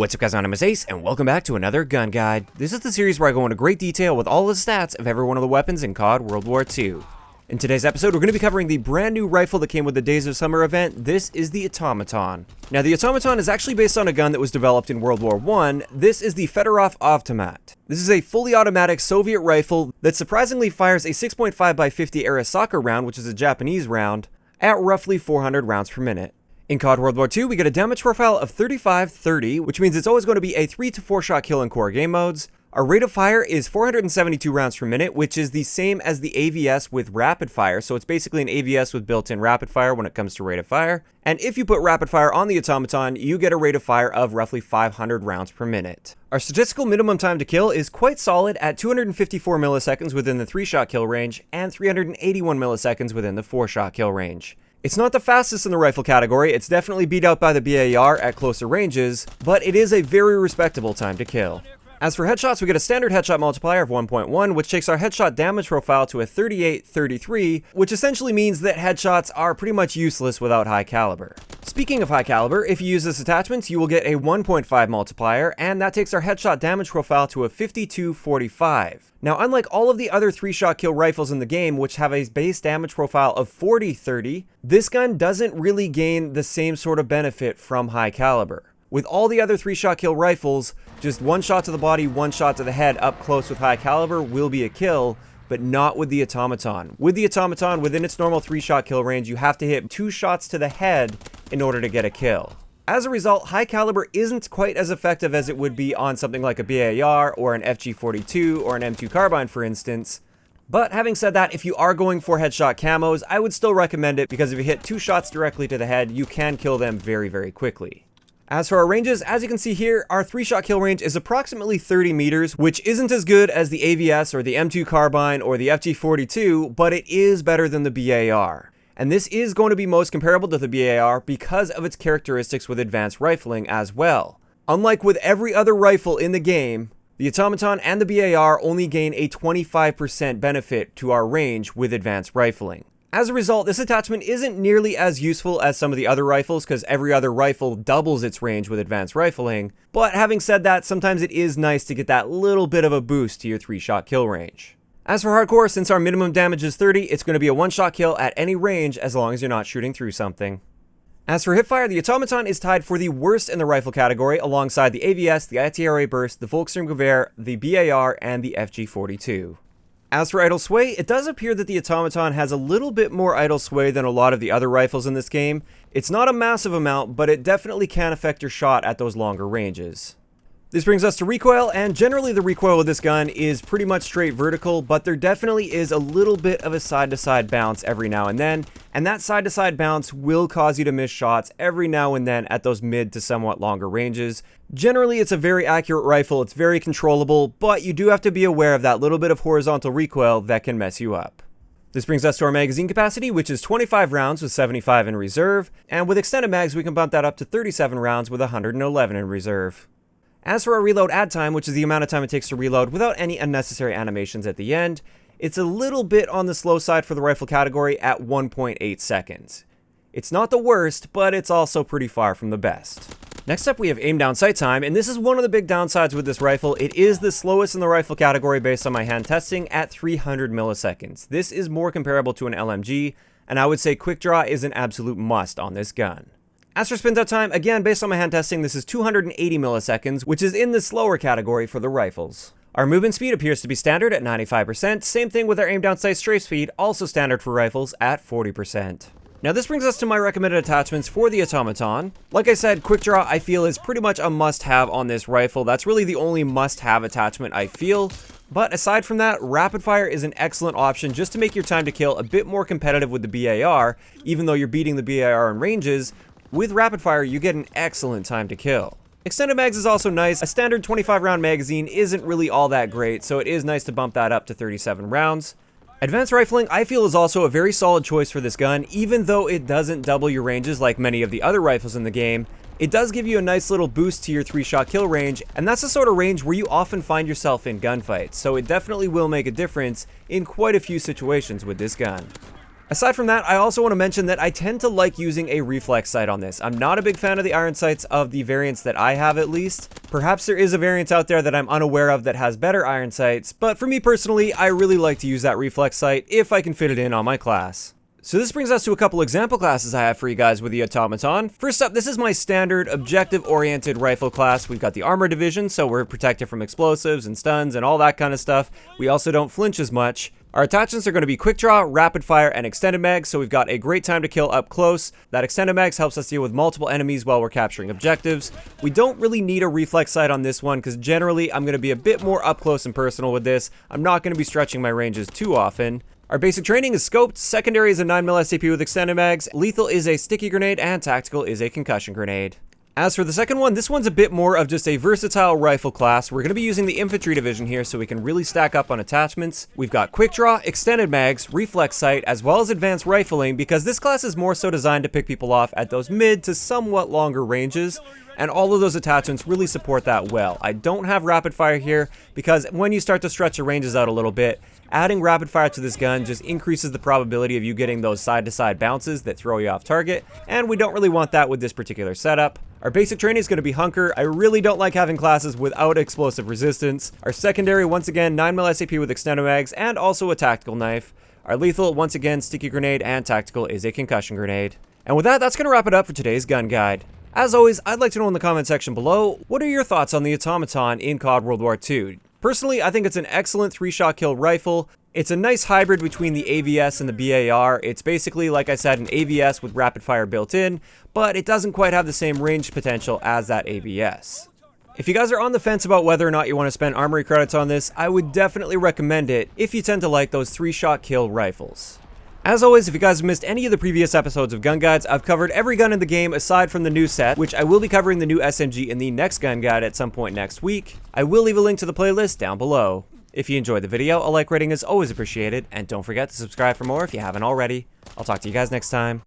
What's up guys, my name is Ace, and welcome back to another gun guide. This is the series where I go into great detail with all the stats of every one of the weapons in CoD World War II. In today's episode, we're going to be covering the brand new rifle that came with the Days of Summer event. This is the Automaton. Now the Automaton is actually based on a gun that was developed in World War I. This is the Fedorov Avtomat. This is a fully automatic Soviet rifle that surprisingly fires a 6.5x50 Arisaka round, which is a Japanese round, at roughly 400 rounds per minute. In CoD World War II, we get a damage profile of 35-30, which means it's always going to be a 3 to 4 shot kill in core game modes. Our rate of fire is 472 rounds per minute, which is the same as the AVS with rapid fire, so it's basically an AVS with built-in rapid fire when it comes to rate of fire. And if you put rapid fire on the Automaton, you get a rate of fire of roughly 500 rounds per minute. Our statistical minimum time to kill is quite solid at 254 milliseconds within the 3-shot kill range, and 381 milliseconds within the 4-shot kill range. It's not the fastest in the rifle category, it's definitely beat out by the BAR at closer ranges, but it is a very respectable time to kill. As for headshots, we get a standard headshot multiplier of 1.1, which takes our headshot damage profile to a 38-33, which essentially means that headshots are pretty much useless without high caliber. Speaking of high caliber, if you use this attachment, you will get a 1.5 multiplier, and that takes our headshot damage profile to a 52-45. Now, unlike all of the other 3-shot kill rifles in the game, which have a base damage profile of 40-30, this gun doesn't really gain the same sort of benefit from high caliber. With all the other 3-shot kill rifles, just 1 shot to the body, 1 shot to the head up close with high caliber will be a kill, but not with the Automaton. With the Automaton, within its normal 3-shot kill range, you have to hit 2 shots to the head in order to get a kill. As a result, high caliber isn't quite as effective as it would be on something like a BAR or an FG42 or an M2 carbine, for instance. But having said that, if you are going for headshot camos, I would still recommend it because if you hit 2 shots directly to the head, you can kill them very, very quickly. As for our ranges, as you can see here, our 3-shot kill range is approximately 30 meters, which isn't as good as the AVS or the M2 carbine or the FG42, but it is better than the BAR. And this is going to be most comparable to the BAR because of its characteristics with advanced rifling as well. Unlike with every other rifle in the game, the Automaton and the BAR only gain a 25% benefit to our range with advanced rifling. As a result, this attachment isn't nearly as useful as some of the other rifles because every other rifle doubles its range with advanced rifling, but having said that, sometimes it is nice to get that little bit of a boost to your 3-shot kill range. As for hardcore, since our minimum damage is 30, it's going to be a 1-shot kill at any range as long as you're not shooting through something. As for Hipfire, the Automaton is tied for the worst in the rifle category alongside the AVS, the ITRA Burst, the Volkssturmgewehr, the BAR, and the FG42. As for idle sway, it does appear that the Automaton has a little bit more idle sway than a lot of the other rifles in this game. It's not a massive amount, but it definitely can affect your shot at those longer ranges. This brings us to recoil, and generally the recoil with this gun is pretty much straight vertical, but there definitely is a little bit of a side-to-side bounce every now and then, and that side-to-side bounce will cause you to miss shots every now and then at those mid to somewhat longer ranges. Generally, it's a very accurate rifle, it's very controllable, but you do have to be aware of that little bit of horizontal recoil that can mess you up. This brings us to our magazine capacity, which is 25 rounds with 75 in reserve, and with extended mags we can bump that up to 37 rounds with 111 in reserve. As for our reload add time, which is the amount of time it takes to reload without any unnecessary animations at the end, it's a little bit on the slow side for the rifle category at 1.8 seconds. It's not the worst, but it's also pretty far from the best. Next up we have aim down sight time, and this is one of the big downsides with this rifle. It is the slowest in the rifle category based on my hand testing at 300 milliseconds. This is more comparable to an LMG, and I would say quick draw is an absolute must on this gun. As for spin out time, again, based on my hand testing, this is 280 milliseconds, which is in the slower category for the rifles. Our movement speed appears to be standard at 95%, same thing with our aim down sight strafe speed, also standard for rifles at 40%. Now this brings us to my recommended attachments for the Automaton. Like I said, quick draw I feel is pretty much a must-have on this rifle. That's really the only must-have attachment I feel. But aside from that, rapid fire is an excellent option just to make your time to kill a bit more competitive with the BAR, even though you're beating the BAR in ranges. With rapid fire, you get an excellent time to kill. Extended mags is also nice. A standard 25 round magazine isn't really all that great, so it is nice to bump that up to 37 rounds. Advanced rifling, I feel, is also a very solid choice for this gun, even though it doesn't double your ranges like many of the other rifles in the game. It does give you a nice little boost to your 3-shot kill range, and that's the sort of range where you often find yourself in gunfights, so it definitely will make a difference in quite a few situations with this gun. Aside from that, I also want to mention that I tend to like using a reflex sight on this. I'm not a big fan of the iron sights of the variants that I have, at least. Perhaps there is a variant out there that I'm unaware of that has better iron sights, but for me personally, I really like to use that reflex sight if I can fit it in on my class. So this brings us to a couple example classes I have for you guys with the Automaton. First up, this is my standard objective-oriented rifle class. We've got the armor division, so we're protected from explosives and stuns and all that kind of stuff. We also don't flinch as much. Our attachments are going to be quick draw, rapid fire, and extended mags, so we've got a great time to kill up close. That extended mags helps us deal with multiple enemies while we're capturing objectives. We don't really need a reflex sight on this one, because generally I'm going to be a bit more up close and personal with this. I'm not going to be stretching my ranges too often. Our basic training is scoped, secondary is a 9mm STP with extended mags, lethal is a sticky grenade, and tactical is a concussion grenade. As for the second one, this one's a bit more of just a versatile rifle class. We're going to be using the infantry division here so we can really stack up on attachments. We've got quick draw, extended mags, reflex sight, as well as advanced rifling, because this class is more so designed to pick people off at those mid to somewhat longer ranges. And all of those attachments really support that well. I don't have rapid fire here because when you start to stretch the ranges out a little bit, adding rapid fire to this gun just increases the probability of you getting those side-to-side bounces that throw you off target, and we don't really want that with this particular setup. Our basic training is going to be hunker. I really don't like having classes without explosive resistance. Our secondary, once again, 9mm SAP with extended mags and also a tactical knife. Our lethal, once again, sticky grenade, and tactical is a concussion grenade. And with that, that's going to wrap it up for today's gun guide. As always, I'd like to know in the comment section below, what are your thoughts on the Automaton in CoD World War II? Personally, I think it's an excellent 3-shot kill rifle. It's a nice hybrid between the AVS and the BAR. It's basically, like I said, an AVS with rapid fire built in, but it doesn't quite have the same range potential as that AVS. If you guys are on the fence about whether or not you want to spend armory credits on this, I would definitely recommend it if you tend to like those 3-shot kill rifles. As always, if you guys have missed any of the previous episodes of Gun Guides, I've covered every gun in the game aside from the new set, which I will be covering the new SMG in the next Gun Guide at some point next week. I will leave a link to the playlist down below. If you enjoyed the video, a like rating is always appreciated, and don't forget to subscribe for more if you haven't already. I'll talk to you guys next time.